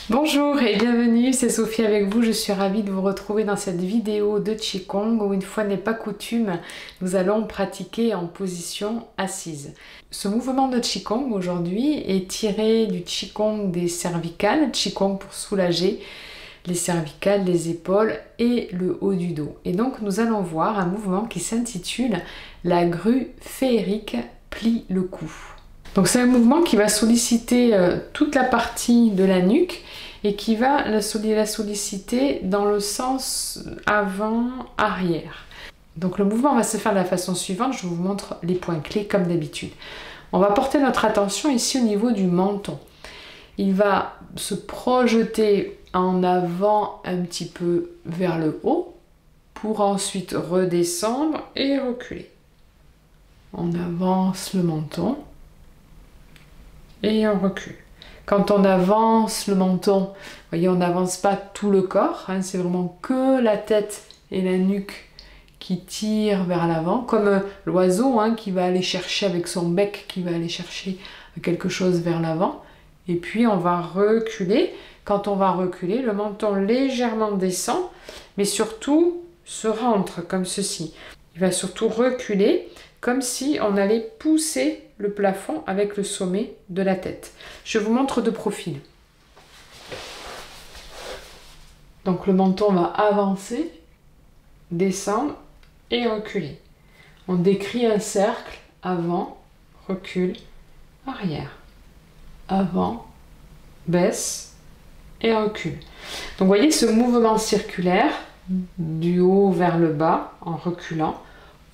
Bonjour et bienvenue, c'est Sophie avec vous. Je suis ravie de vous retrouver dans cette vidéo de Qigong où une fois n'est pas coutume, nous allons pratiquer en position assise. Ce mouvement de Qigong aujourd'hui est tiré du Qigong des cervicales, Qigong pour soulager les cervicales, les épaules et le haut du dos. Et donc nous allons voir un mouvement qui s'intitule la grue féerique plie le cou. Donc c'est un mouvement qui va solliciter toute la partie de la nuque et qui va la solliciter dans le sens avant-arrière. Donc le mouvement va se faire de la façon suivante, je vous montre les points clés comme d'habitude. On va porter notre attention ici au niveau du menton. Il va se projeter en avant un petit peu vers le haut pour ensuite redescendre et reculer. On avance le menton et on recule. Quand on avance le menton, vous voyez, on n'avance pas tout le corps, hein, c'est vraiment que la tête et la nuque qui tirent vers l'avant, comme l'oiseau hein, qui va aller chercher avec son bec, qui va aller chercher quelque chose vers l'avant. Et puis on va reculer. Quand on va reculer, le menton légèrement descend, mais surtout se rentre comme ceci. Il va surtout reculer, comme si on allait pousser le plafond avec le sommet de la tête. Je vous montre de profil. Donc le menton va avancer, descendre et reculer. On décrit un cercle avant, recule, arrière. Avant, baisse et recule. Donc vous voyez ce mouvement circulaire du haut vers le bas en reculant.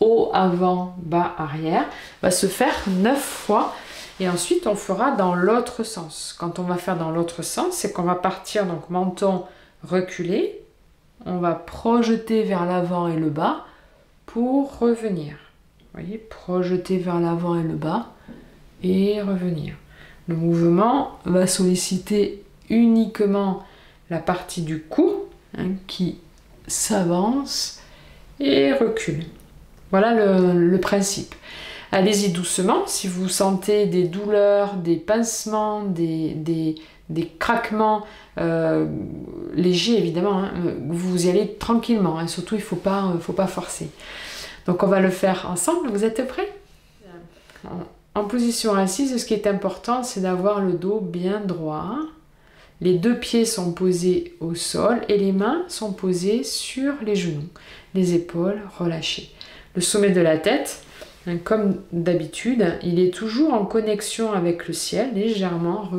Haut, avant, bas, arrière, va se faire 9 fois et ensuite on fera dans l'autre sens. Quand on va faire dans l'autre sens, c'est qu'on va partir, donc menton reculé, on va projeter vers l'avant et le bas pour revenir. Vous voyez, projeter vers l'avant et le bas et revenir. Le mouvement va solliciter uniquement la partie du cou hein, qui s'avance et recule. Voilà le principe. Allez-y doucement, si vous sentez des douleurs, des pincements, des craquements légers évidemment, hein, vous y allez tranquillement, hein, surtout il ne faut pas forcer. Donc on va le faire ensemble, vous êtes prêts? En position assise, ce qui est important, c'est d'avoir le dos bien droit. Les deux pieds sont posés au sol et les mains sont posées sur les genoux, les épaules relâchées. Le sommet de la tête, hein, comme d'habitude, il est toujours en connexion avec le ciel, légèrement,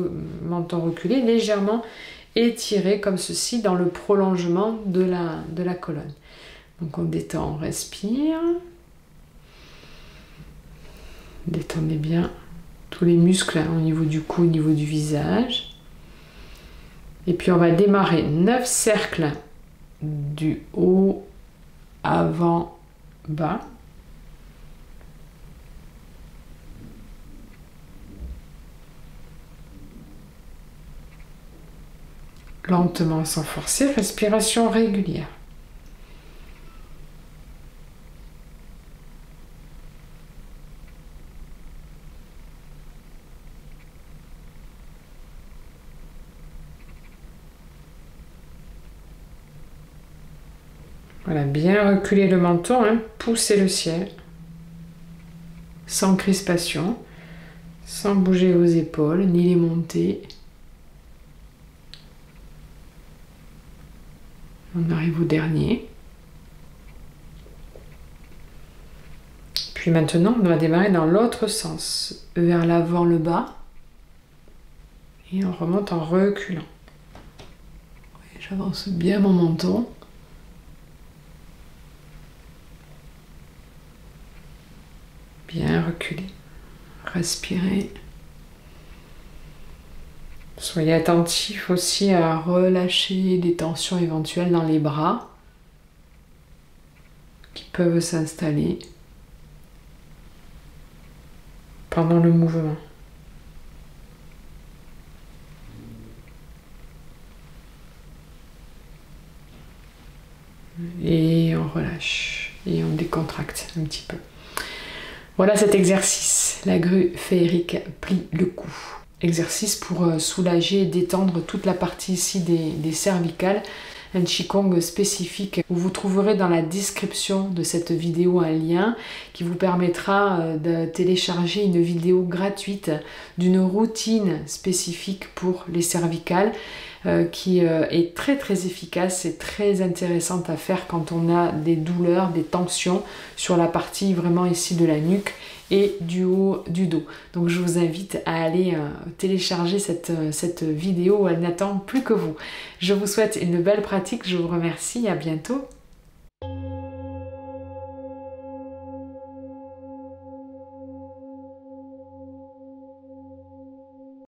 menton reculé, légèrement étiré comme ceci dans le prolongement de la colonne. Donc on détend, on respire. Détendez bien tous les muscles hein, au niveau du cou, au niveau du visage. Et puis on va démarrer 9 cercles du haut, avant, bas. Lentement sans forcer, respiration régulière. Voilà, bien reculer le menton, hein, pousser le ciel, sans crispation, sans bouger vos épaules, ni les monter. On arrive au dernier. Puis maintenant, on va démarrer dans l'autre sens, vers l'avant, le bas, et on remonte en reculant. J'avance bien mon menton. Bien reculer, respirez. Soyez attentif aussi à relâcher des tensions éventuelles dans les bras qui peuvent s'installer pendant le mouvement. Et on relâche et on décontracte un petit peu. Voilà cet exercice. La grue féerique plie le cou. exercice pour soulager et détendre toute la partie ici des cervicales. Un Qigong spécifique où vous trouverez dans la description de cette vidéo un lien qui vous permettra de télécharger une vidéo gratuite d'une routine spécifique pour les cervicales qui est très très efficace et très intéressante à faire quand on a des douleurs, des tensions sur la partie vraiment ici de la nuque et du haut du dos. Donc je vous invite à aller télécharger cette vidéo, elle n'attend plus que vous. Je vous souhaite une belle pratique, je vous remercie, à bientôt.